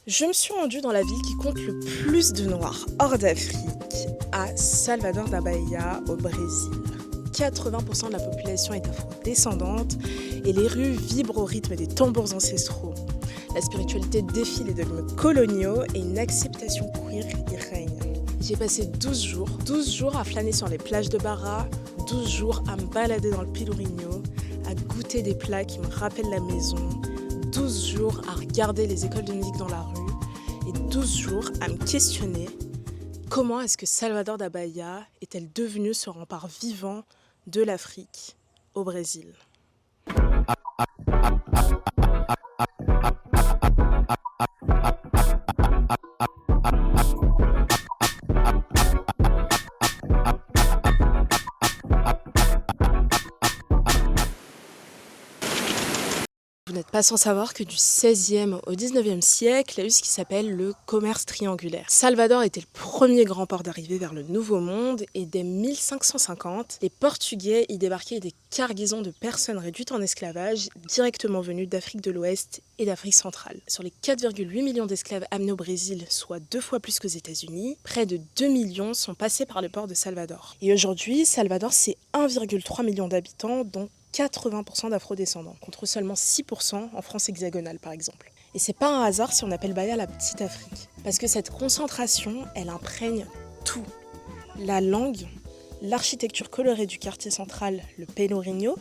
Je me suis rendue dans la ville qui compte le plus de Noirs hors d'Afrique, à Salvador da Bahia, au Brésil. 80% de la population est afro-descendante et les rues vibrent au rythme des tambours ancestraux. La spiritualité défie les dogmes coloniaux et une acceptation queer y règne. J'ai passé 12 jours à flâner sur les plages de Barra, 12 jours à me balader dans le Pelourinho, à goûter des plats qui me rappellent la maison, 12 jours à regarder les écoles de musique dans la rue et 12 jours à me questionner comment est-ce que Salvador da Bahia est-elle devenue ce rempart vivant de l'Afrique au Brésil. Vous n'êtes pas sans savoir que du XVIe au XIXe siècle, il y a eu ce qui s'appelle le commerce triangulaire. Salvador était le premier grand port d'arrivée vers le Nouveau Monde et dès 1550, les Portugais y débarquaient des cargaisons de personnes réduites en esclavage directement venues d'Afrique de l'Ouest et d'Afrique centrale. Sur les 4,8 millions d'esclaves amenés au Brésil, soit 2 fois plus qu'aux États-Unis, près de 2 millions sont passés par le port de Salvador. Et aujourd'hui, Salvador, c'est 1,3 million d'habitants, dont 80% d'afro-descendants, contre seulement 6% en France hexagonale par exemple. Et c'est pas un hasard si on appelle Bahia la petite Afrique, parce que cette concentration, elle imprègne tout. La langue, l'architecture colorée du quartier central, le Pelourinho,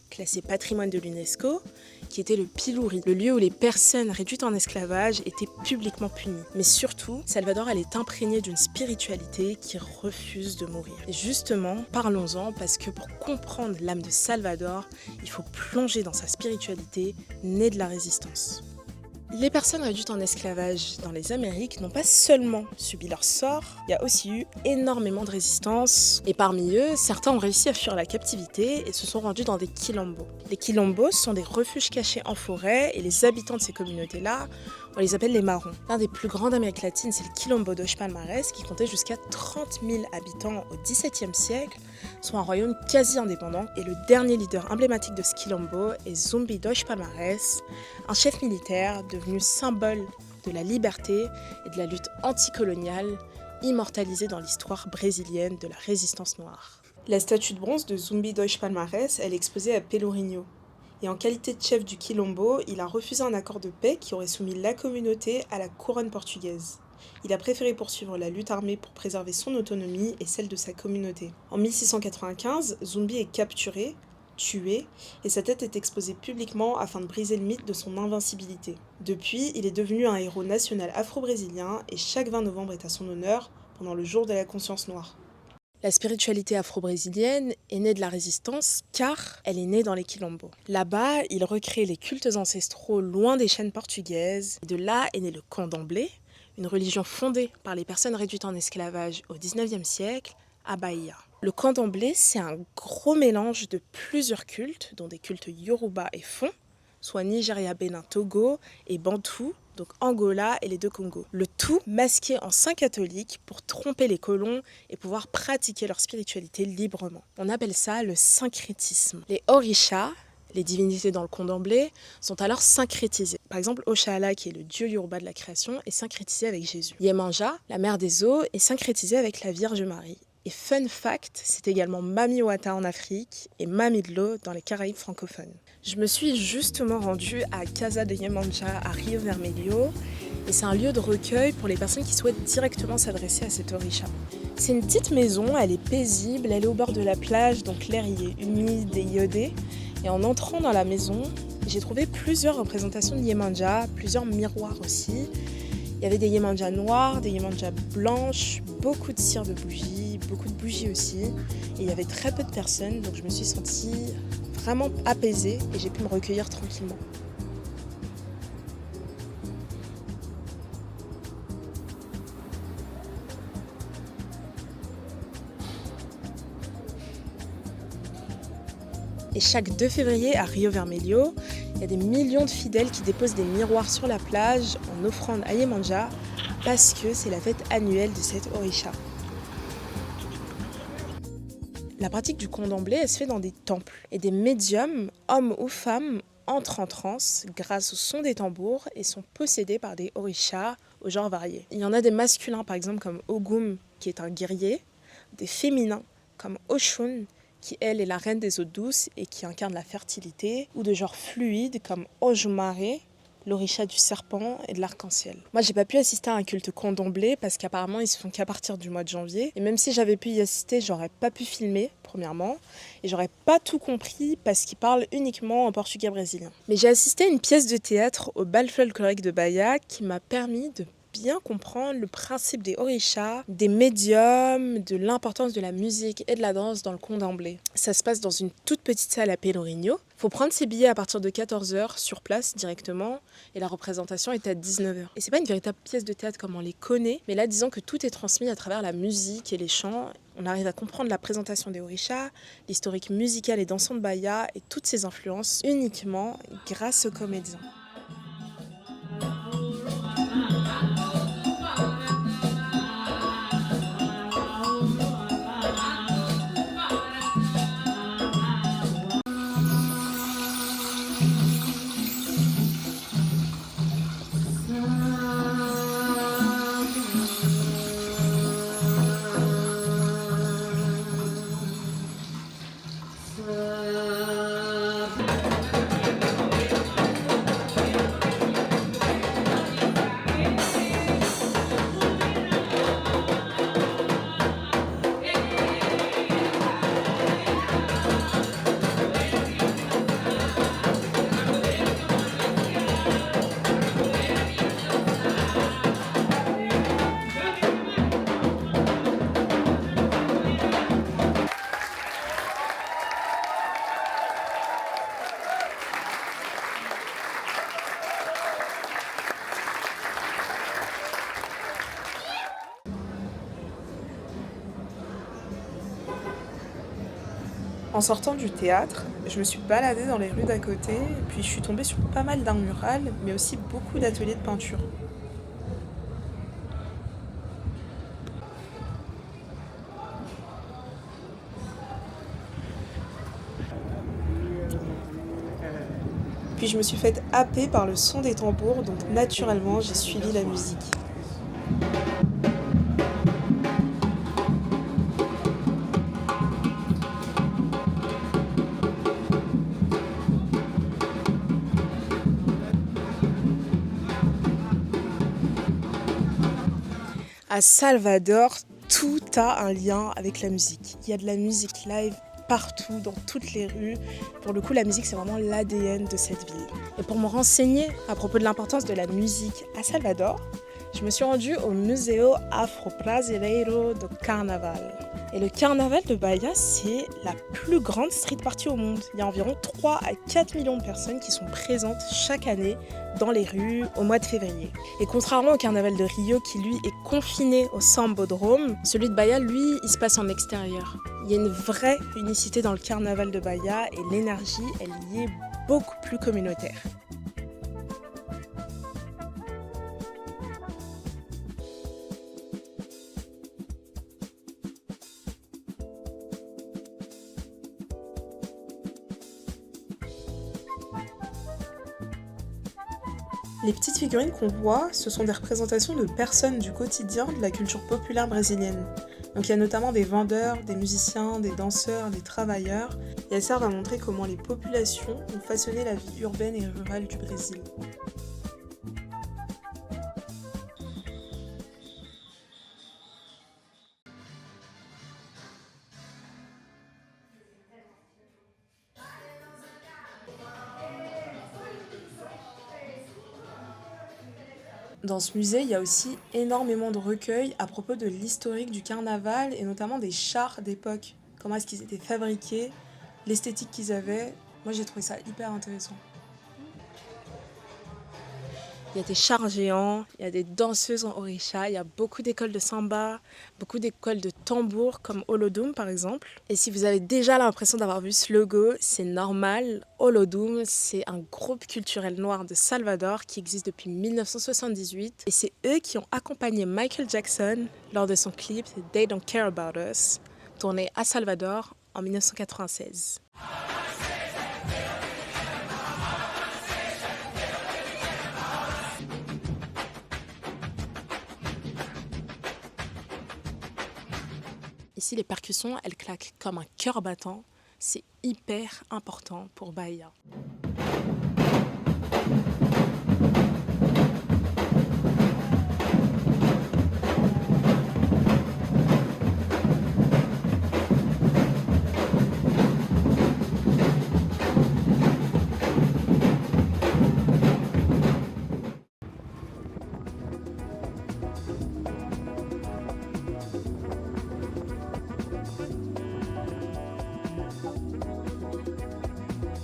classé patrimoine de l'UNESCO, qui était le pilori, le lieu où les personnes réduites en esclavage étaient publiquement punies. Mais surtout, Salvador, elle est imprégnée d'une spiritualité qui refuse de mourir. Et justement, parlons-en, parce que pour comprendre l'âme de Salvador, il faut plonger dans sa spiritualité née de la résistance. Les personnes réduites en esclavage dans les Amériques n'ont pas seulement subi leur sort, il y a aussi eu énormément de résistance. Et parmi eux, certains ont réussi à fuir la captivité et se sont rendus dans des quilombos. Les quilombos sont des refuges cachés en forêt et les habitants de ces communautés-là, on les appelle les marrons. L'un des plus grands d'Amérique latine, c'est le Quilombo dos Palmares, qui comptait jusqu'à 30 000 habitants au XVIIe siècle, soit un royaume quasi indépendant. Et le dernier leader emblématique de ce Quilombo est Zumbi dos Palmares, un chef militaire devenu symbole de la liberté et de la lutte anticoloniale, immortalisé dans l'histoire brésilienne de la résistance noire. La statue de bronze de Zumbi dos Palmares, elle est exposée à Pelourinho. Et en qualité de chef du Quilombo, il a refusé un accord de paix qui aurait soumis la communauté à la couronne portugaise. Il a préféré poursuivre la lutte armée pour préserver son autonomie et celle de sa communauté. En 1695, Zumbi est capturé, tué, et sa tête est exposée publiquement afin de briser le mythe de son invincibilité. Depuis, il est devenu un héros national afro-brésilien et chaque 20 novembre est à son honneur pendant le jour de la conscience noire. La spiritualité afro-brésilienne est née de la résistance car elle est née dans les quilombos. Là-bas, ils recréent les cultes ancestraux loin des chaînes portugaises. Et de là est né le candomblé, une religion fondée par les personnes réduites en esclavage au XIXe siècle à Bahia. Le candomblé, c'est un gros mélange de plusieurs cultes, dont des cultes Yoruba et Fon, soit Nigeria, Bénin, Togo et Bantou, donc Angola et les deux Congos. Le tout masqué en saints catholiques pour tromper les colons et pouvoir pratiquer leur spiritualité librement. On appelle ça le syncrétisme. Les orishas, les divinités dans le candomblé, sont alors syncrétisées. Par exemple, Oshala, qui est le dieu Yoruba de la création, est syncrétisé avec Jésus. Yemanja, la mère des eaux, est syncrétisée avec la Vierge Marie. Et fun fact, c'est également Mami Wata en Afrique et Mami Dlo dans les Caraïbes francophones. Je me suis justement rendue à Casa de Yemanja à Rio Vermelho et c'est un lieu de recueil pour les personnes qui souhaitent directement s'adresser à cet orisha. C'est une petite maison, elle est paisible, elle est au bord de la plage, donc l'air y est humide et iodé. Et en entrant dans la maison, j'ai trouvé plusieurs représentations de Yemanja, plusieurs miroirs aussi. Il y avait des Yemanja noirs, des Yemanja blanches, beaucoup de cire de bougies, beaucoup de bougies aussi. Et il y avait très peu de personnes, donc je me suis sentie vraiment apaisée et j'ai pu me recueillir tranquillement. Et chaque 2 février à Rio Vermelho, il y a des millions de fidèles qui déposent des miroirs sur la plage en offrande à Yemanja parce que c'est la fête annuelle de cet orisha. La pratique du candomblé, elle se fait dans des temples et des médiums, hommes ou femmes, entrent en transe grâce au son des tambours et sont possédés par des orishas au genre varié. Il y en a des masculins par exemple comme Ogum qui est un guerrier, des féminins comme Oshun qui elle est la reine des eaux douces et qui incarne la fertilité, ou de genre fluide comme Ojumare, l'orisha du serpent et de l'arc-en-ciel. Moi, j'ai pas pu assister à un culte candomblé parce qu'apparemment, ils se font qu'à partir du mois de janvier. Et même si j'avais pu y assister, j'aurais pas pu filmer, premièrement. Et j'aurais pas tout compris parce qu'ils parlent uniquement en portugais brésilien. Mais j'ai assisté à une pièce de théâtre au bal folklorique de Bahia qui m'a permis de bien comprendre le principe des orishas, des médiums, de l'importance de la musique et de la danse dans le candomblé. Ça se passe dans une toute petite salle à Pelourinho. Faut prendre ses billets à partir de 14h sur place directement et la représentation est à 19h. Et c'est pas une véritable pièce de théâtre comme on les connaît, mais là disons que tout est transmis à travers la musique et les chants. On arrive à comprendre la présentation des orishas, l'historique musical et dansant de Bahia et toutes ses influences uniquement grâce aux comédiens. En sortant du théâtre, je me suis baladée dans les rues d'à côté, et puis je suis tombée sur pas mal d'art mural, mais aussi beaucoup d'ateliers de peinture. Puis je me suis faite happer par le son des tambours, donc naturellement j'ai suivi la musique. À Salvador, tout a un lien avec la musique. Il y a de la musique live partout, dans toutes les rues. Pour le coup, la musique, c'est vraiment l'ADN de cette ville. Et pour me renseigner à propos de l'importance de la musique à Salvador, je me suis rendue au Museo Afro-Brasileiro do Carnaval. Et le carnaval de Bahia, c'est la plus grande street party au monde. Il y a environ 3 à 4 millions de personnes qui sont présentes chaque année dans les rues au mois de février. Et contrairement au carnaval de Rio qui lui est confiné au Sambodrome, celui de Bahia, lui, il se passe en extérieur. Il y a une vraie unicité dans le carnaval de Bahia et l'énergie, elle y est beaucoup plus communautaire. Les petites figurines qu'on voit, ce sont des représentations de personnes du quotidien de la culture populaire brésilienne. Donc il y a notamment des vendeurs, des musiciens, des danseurs, des travailleurs, et elles servent à montrer comment les populations ont façonné la vie urbaine et rurale du Brésil. Dans ce musée, il y a aussi énormément de recueils à propos de l'historique du carnaval et notamment des chars d'époque. Comment est-ce qu'ils étaient fabriqués, l'esthétique qu'ils avaient. Moi, j'ai trouvé ça hyper intéressant. Il y a des chars géants, il y a des danseuses en orisha, il y a beaucoup d'écoles de samba, beaucoup d'écoles de tambour comme Olodum par exemple. Et si vous avez déjà l'impression d'avoir vu ce logo, c'est normal. Olodum, c'est un groupe culturel noir de Salvador qui existe depuis 1978. Et c'est eux qui ont accompagné Michael Jackson lors de son clip They Don't Care About Us, tourné à Salvador en 1996. Ici, les percussions, elles claquent comme un cœur battant. C'est hyper important pour Bahia.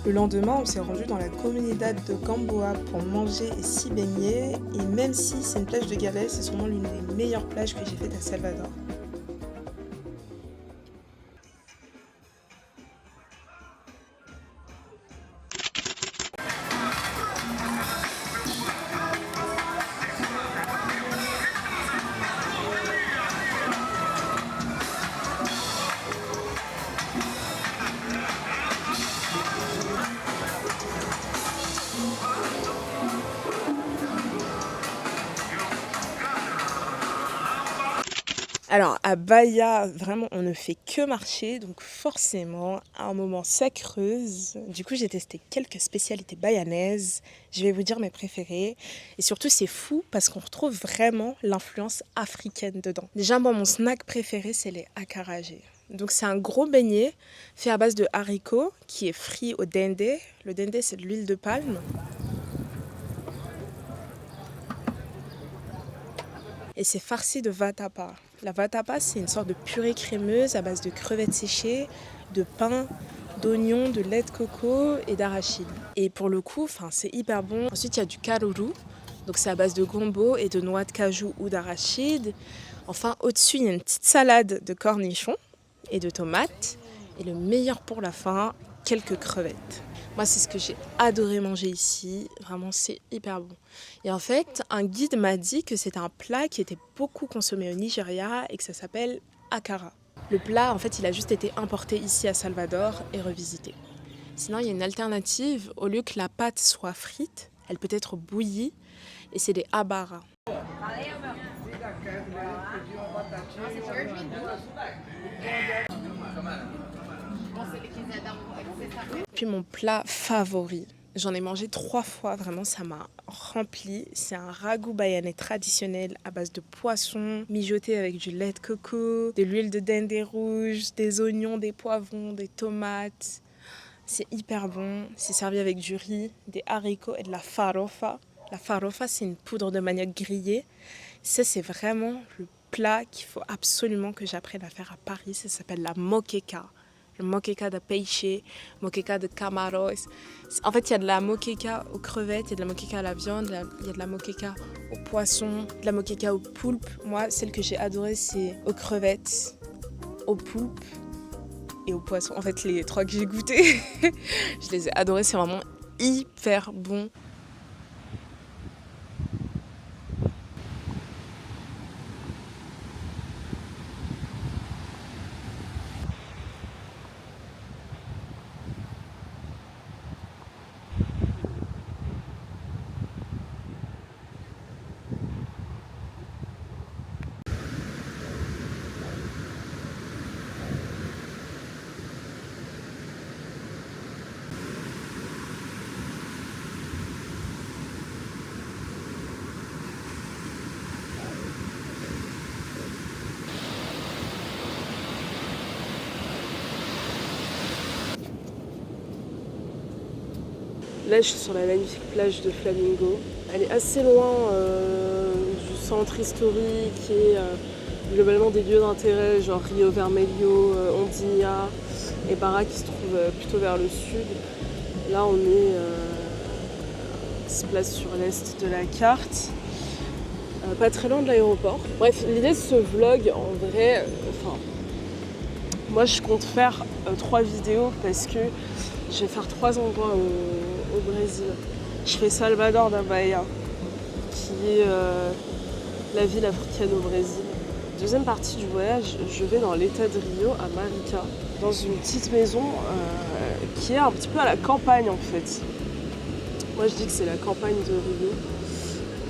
Le lendemain, on s'est rendu dans la comunidad de Gamboa pour manger et s'y baigner. Et même si c'est une plage de galets, c'est sûrement l'une des meilleures plages que j'ai faites à Salvador. Alors à Bahia, vraiment on ne fait que marcher, donc forcément à un moment ça creuse. Du coup j'ai testé quelques spécialités bahianaises, je vais vous dire mes préférées. Et surtout c'est fou parce qu'on retrouve vraiment l'influence africaine dedans. Déjà moi mon snack préféré c'est les acarajé. Donc c'est un gros beignet fait à base de haricots qui est frit au dende. Le dende c'est de l'huile de palme. Et c'est farci de vatapa. La vatapa, c'est une sorte de purée crémeuse à base de crevettes séchées, de pain, d'oignons, de lait de coco et d'arachide. Et pour le coup, c'est hyper bon. Ensuite, il y a du caruru, donc c'est à base de gombo et de noix de cajou ou d'arachide. Enfin, au-dessus, il y a une petite salade de cornichons et de tomates. Et le meilleur pour la fin, quelques crevettes. Moi, c'est ce que j'ai adoré manger ici. Vraiment, c'est hyper bon. Et en fait, un guide m'a dit que c'est un plat qui était beaucoup consommé au Nigeria et que ça s'appelle akara. Le plat, en fait, il a juste été importé ici à Salvador et revisité. Sinon, il y a une alternative. Au lieu que la pâte soit frite, elle peut être bouillie et c'est des abara. Puis mon plat favori, j'en ai mangé 3 fois, vraiment ça m'a rempli. C'est un ragoût bahianais traditionnel à base de poisson, mijoté avec du lait de coco, de l'huile de dinde rouge, des oignons, des poivrons, des tomates. C'est hyper bon, c'est servi avec du riz, des haricots et de la farofa. La farofa, c'est une poudre de manioc grillée. Ça, c'est vraiment le plat qu'il faut absolument que j'apprenne à faire à Paris. Ça s'appelle la moqueca. Le moqueca de peixe, moqueca de camaros. En fait, il y a de la moqueca aux crevettes, il y a de la moqueca à la viande, il y a de la moqueca aux poissons, de la moqueca au poulpe. Moi, celle que j'ai adorée, c'est aux crevettes, au poulpe et aux poissons. En fait, les 3 que j'ai goûtés, je les ai adorées. C'est vraiment hyper bon. Là, je suis sur la magnifique plage de Flamingo. Elle est assez loin du centre historique et globalement des lieux d'intérêt, genre Rio Vermelho, Ondinha et Barra qui se trouvent plutôt vers le sud. Là, on se place sur l'est de la carte, pas très loin de l'aéroport. Bref, l'idée de ce vlog, en vrai, moi je compte faire 3 vidéos parce que je vais faire 3 endroits au Brésil. Je fais Salvador da Bahia, qui est la ville africaine au Brésil. Deuxième partie du voyage, je vais dans l'état de Rio, à Marica, dans une petite maison qui est un petit peu à la campagne en fait. Moi je dis que c'est la campagne de Rio.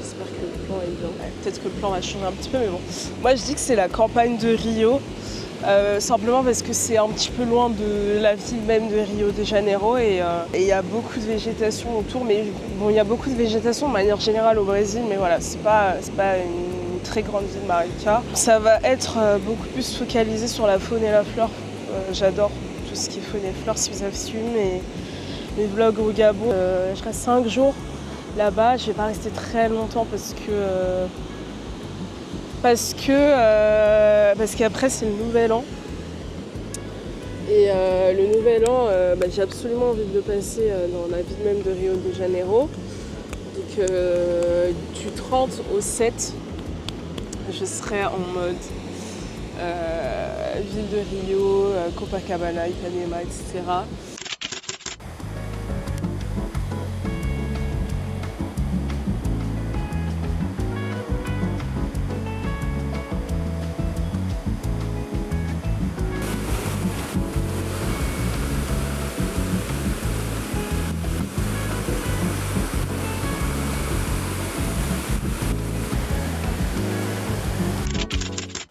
J'espère que le plan est bien. Peut-être que le plan va changer un petit peu, mais bon. Moi je dis que c'est la campagne de Rio. Simplement parce que c'est un petit peu loin de la ville même de Rio de Janeiro et il y a beaucoup de végétation autour. Mais bon, il y a beaucoup de végétation de manière générale au Brésil, mais voilà, c'est pas une très grande ville, Marica. Ça va être beaucoup plus focalisé sur la faune et la flore. J'adore tout ce qui est faune et flore. Si vous avez suivi mes vlogs au Gabon, je reste 5 jours là-bas. Je vais pas rester très longtemps parce qu'après c'est le nouvel an. Et le nouvel an, j'ai absolument envie de le passer dans la ville même de Rio de Janeiro. Donc du 30 au 7, je serai en mode ville de Rio, Copacabana, Ipanema, etc.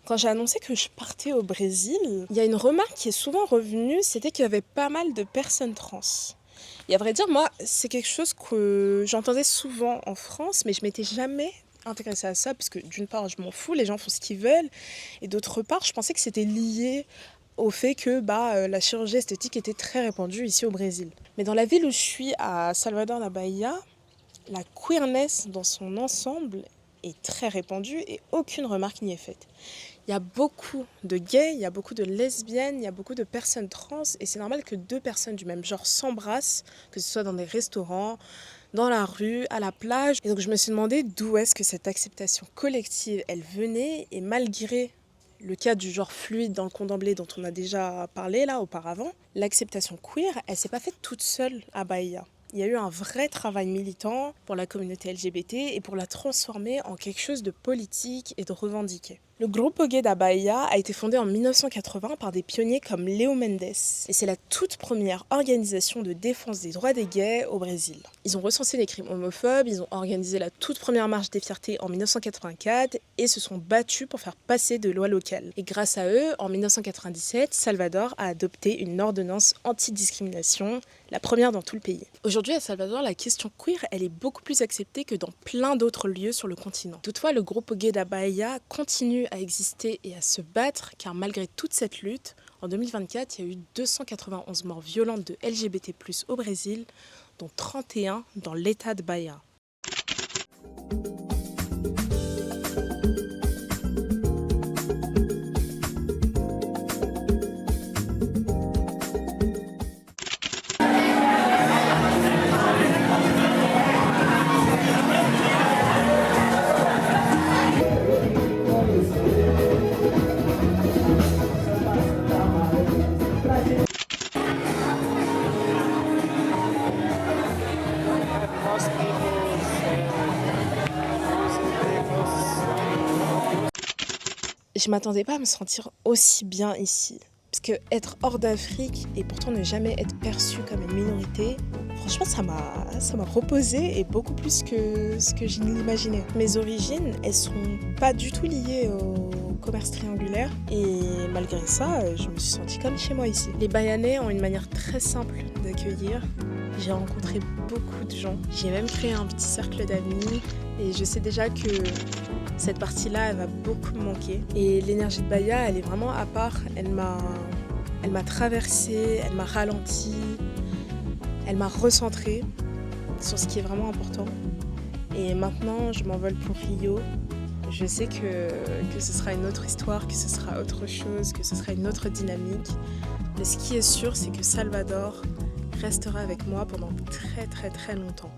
Quand j'ai annoncé que je partais au Brésil, il y a une remarque qui est souvent revenue, c'était qu'il y avait pas mal de personnes trans. Et à vrai dire, moi, c'est quelque chose que j'entendais souvent en France, mais je m'étais jamais intéressée à ça, parce que d'une part, je m'en fous, les gens font ce qu'ils veulent, et d'autre part, je pensais que c'était lié au fait que la chirurgie esthétique était très répandue ici au Brésil. Mais dans la ville où je suis, à Salvador da Bahia, la queerness dans son ensemble est très répandue et aucune remarque n'y est faite. Il y a beaucoup de gays, il y a beaucoup de lesbiennes, il y a beaucoup de personnes trans et c'est normal que deux personnes du même genre s'embrassent, que ce soit dans des restaurants, dans la rue, à la plage. Et donc je me suis demandé d'où est-ce que cette acceptation collective, elle venait, et malgré le cas du genre fluide dans le condamblé dont on a déjà parlé là auparavant, l'acceptation queer, elle s'est pas faite toute seule à Bahia. Il y a eu un vrai travail militant pour la communauté LGBT et pour la transformer en quelque chose de politique et de revendiqué. Le Grupo Gay da Bahia a été fondé en 1980 par des pionniers comme Léo Mendes. Et c'est la toute première organisation de défense des droits des gays au Brésil. Ils ont recensé les crimes homophobes, ils ont organisé la toute première marche des fiertés en 1984 et se sont battus pour faire passer de lois locales. Et grâce à eux, en 1997, Salvador a adopté une ordonnance anti-discrimination, la première dans tout le pays. Aujourd'hui à Salvador, la question queer, elle est beaucoup plus acceptée que dans plein d'autres lieux sur le continent. Toutefois, le Grupo Gay da Bahia continue à exister et à se battre, car malgré toute cette lutte, en 2024, il y a eu 291 morts violentes de LGBT+ au Brésil, dont 31 dans l'état de Bahia. Je m'attendais pas à me sentir aussi bien ici. Parce que être hors d'Afrique et pourtant ne jamais être perçu comme une minorité, franchement ça m'a reposé et beaucoup plus que ce que je ne l'imaginais. Mes origines, elles sont pas du tout liées au commerce triangulaire et malgré ça, je me suis sentie comme chez moi ici. Les Bahianais ont une manière très simple d'accueillir. J'ai rencontré beaucoup de gens. J'ai même créé un petit cercle d'amis et je sais déjà que cette partie-là, elle va beaucoup me manquer. Et l'énergie de Bahia, elle est vraiment à part. Elle m'a traversée, elle m'a ralenti, elle m'a recentrée sur ce qui est vraiment important. Et maintenant, je m'envole pour Rio. Je sais que ce sera une autre histoire, que ce sera autre chose, que ce sera une autre dynamique. Mais ce qui est sûr, c'est que Salvador restera avec moi pendant très très très longtemps.